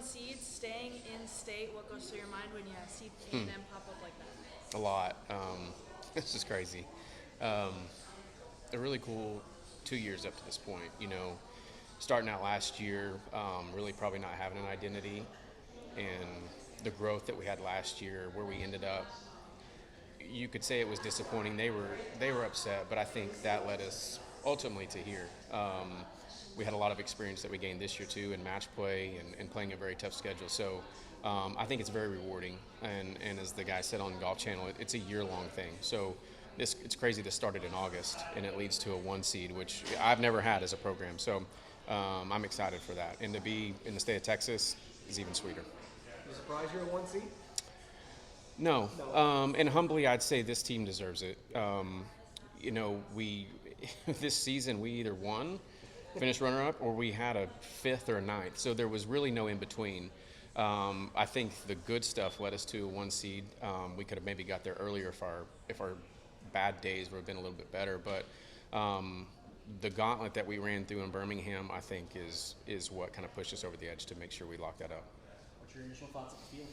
seeds, staying in state, what goes through your mind when you see A&M pop up like that? A lot. This is crazy. Um, a really cool 2 years up to this point. Starting out last year, really probably not having an identity, and the growth that we had last year, where we ended up. You could say it was disappointing. They were upset, but I think that led us ultimately to here. We had a lot of experience that we gained this year too in match play and playing a very tough schedule. So I think it's very rewarding. And as the guy said on Golf Channel, it's a year-long thing. So it's crazy. This started in August, and it leads to a 1 seed, which I've never had as a program. So I'm excited for that. And to be in the state of Texas is even sweeter. You surprised you're a 1 seed? No, No. and humbly, I'd say this team deserves it. We this season we either won, finished runner-up, or we had a fifth or a ninth. So there was really no in between. I think the good stuff led us to a 1 seed. We could have maybe got there earlier if our bad days would have been a little bit better. But the gauntlet that we ran through in Birmingham, I think, is what kind of pushed us over the edge to make sure we locked that up. What's your initial thoughts of the field?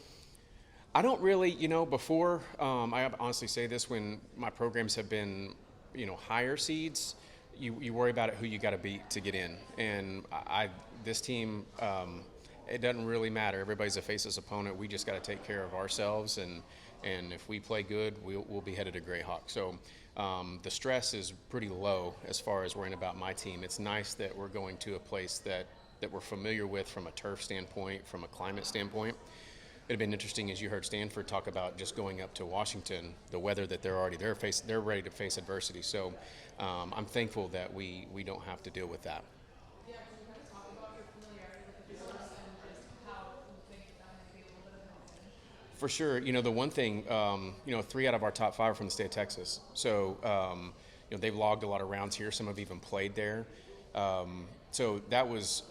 I don't really, before, I honestly say this, when my programs have been, higher seeds, you worry about who you got to beat to get in. And this team, it doesn't really matter. Everybody's a faceless opponent. We just got to take care of ourselves. And if we play good, we'll be headed to Greyhawk. So the stress is pretty low as far as worrying about my team. It's nice that we're going to a place that we're familiar with from a turf standpoint, from a climate standpoint. It'd been interesting, as you heard Stanford talk about just going up to Washington, the weather that they're already there, they're ready to face adversity. So I'm thankful that we don't have to deal with that. For sure, the one thing, 3 out of our top 5 are from the state of Texas. So, they've logged a lot of rounds here. Some have even played there. So that was,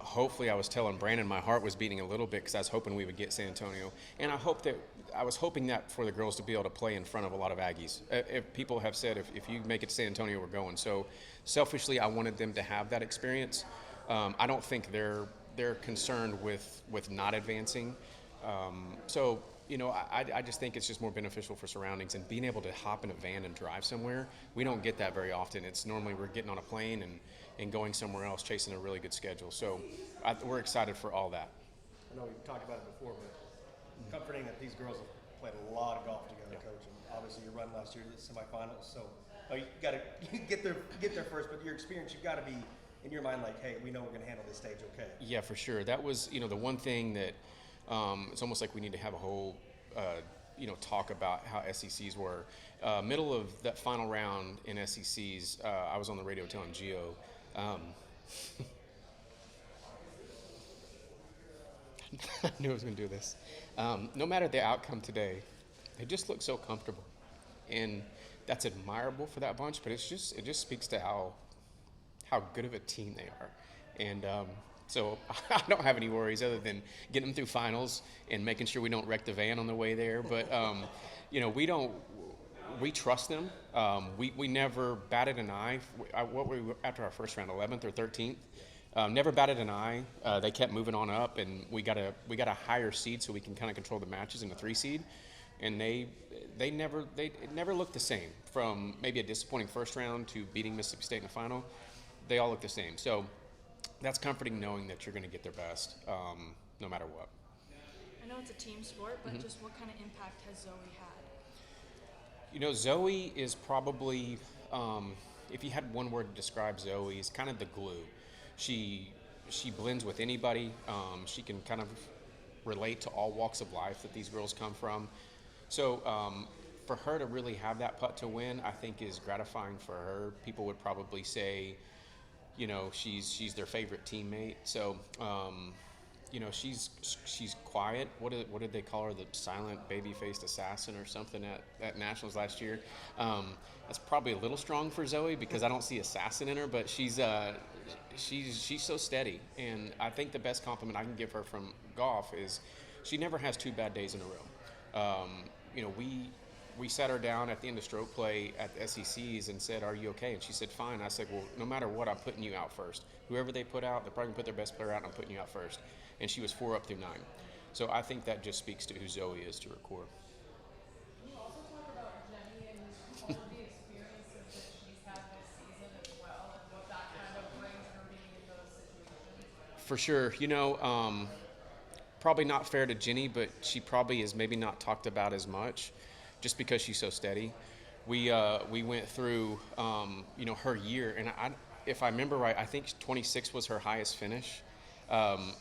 hopefully I was telling Brandon my heart was beating a little bit because I was hoping we would get San Antonio. And I was hoping that for the girls to be able to play in front of a lot of Aggies. If people have said, if you make it to San Antonio, we're going. So selfishly, I wanted them to have that experience. I don't think they're concerned with not advancing. I just think it's just more beneficial for surroundings and being able to hop in a van and drive somewhere. We don't get that very often. It's normally we're getting on a plane and going somewhere else, chasing a really good schedule. So we're excited for all that. I know we've talked about it before, but comforting that these girls have played a lot of golf together, Coach. And obviously, you run last year to the semifinals, so you got to get there first. But your experience, you've got to be in your mind like, hey, we know we're going to handle this stage okay. Yeah, for sure. That was the one thing that it's almost like we need to have a whole talk about how SECs were. Middle of that final round in SECs, I was on the radio telling Gio. I knew I was going to do this. No matter the outcome today, they just look so comfortable, and that's admirable for that bunch. But it just speaks to how good of a team they are, and so I don't have any worries other than getting them through finals and making sure we don't wreck the van on the way there. But we trust them. We never batted an eye. What were we after our first round, 11th or 13th? Never batted an eye. They kept moving on up, and we got a higher seed so we can kind of control the matches in the 3 seed. And it never looked the same, from maybe a disappointing first round to beating Mississippi State in the final. They all look the same. So that's comforting, knowing that you're going to get their best no matter what. I know it's a team sport, but just what kind of impact has Zoe had? Zoe is probably, if you had one word to describe Zoe, is kind of the glue. She blends with anybody. She can kind of relate to all walks of life that these girls come from. So for her to really have that putt to win, I think is gratifying for her. People would probably say, she's their favorite teammate. So, she's quiet. What did they call her? The silent baby-faced assassin or something at Nationals last year. That's probably a little strong for Zoe because I don't see assassin in her, but she's so steady. And I think the best compliment I can give her from golf is she never has 2 bad days in a row. we sat her down at the end of stroke play at the SECs and said, "Are you okay?" And she said, "Fine." I said, "Well, no matter what, I'm putting you out first. Whoever they put out, they're probably gonna put their best player out, and I'm putting you out first." And she was 4 up through 9. So I think that just speaks to who Zoe is to her core. Can you also talk about Jenny and all of the experiences that she's had this season as well, and what that kind of brings her being in those situations? For sure. Probably not fair to Jenny, but she probably is maybe not talked about as much just because she's so steady. We went through, her year, and if I remember right, I think 26 was her highest finish.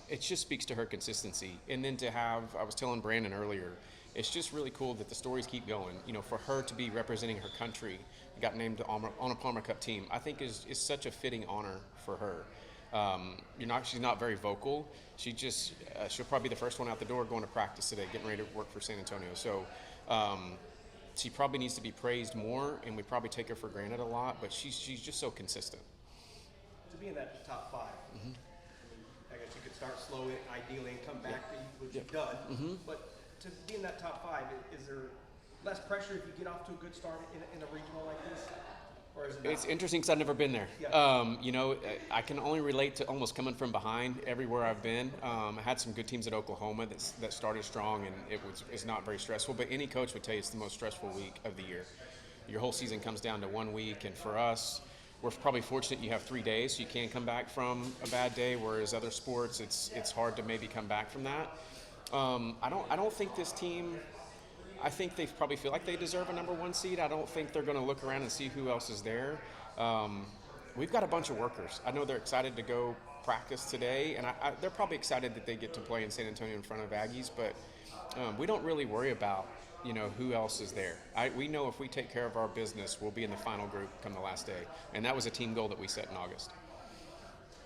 It just speaks to her consistency. And then to have, I was telling Brandon earlier, it's just really cool that the stories keep going. For her to be representing her country, got named on a Palmer Cup team, I think is such a fitting honor for her. She's not very vocal. She'll probably be the first one out the door going to practice today, getting ready to work for San Antonio. So she probably needs to be praised more, and we probably take her for granted a lot, but she's just so consistent. To be in that top 5, I guess you could start slow, ideally, and come back to what you've done. But to be in that top 5, is there less pressure if you get off to a good start in a regional like this? Or is it not? It's interesting because I've never been there. Yeah. I can only relate to almost coming from behind everywhere I've been. I had some good teams at Oklahoma that started strong, and it's not very stressful. But any coach would tell you it's the most stressful week of the year. Your whole season comes down to 1 week, and for us, we're probably fortunate you have 3 days, so you can come back from a bad day. Whereas other sports, it's hard to maybe come back from that. I don't think this team. I think they probably feel like they deserve a number 1 seed. I don't think they're going to look around and see who else is there. We've got a bunch of workers. I know they're excited to go practice today, and they're probably excited that they get to play in San Antonio in front of Aggies. But we don't really worry about who else is there. We know if we take care of our business, we'll be in the final group come the last day, and that was a team goal that we set in August.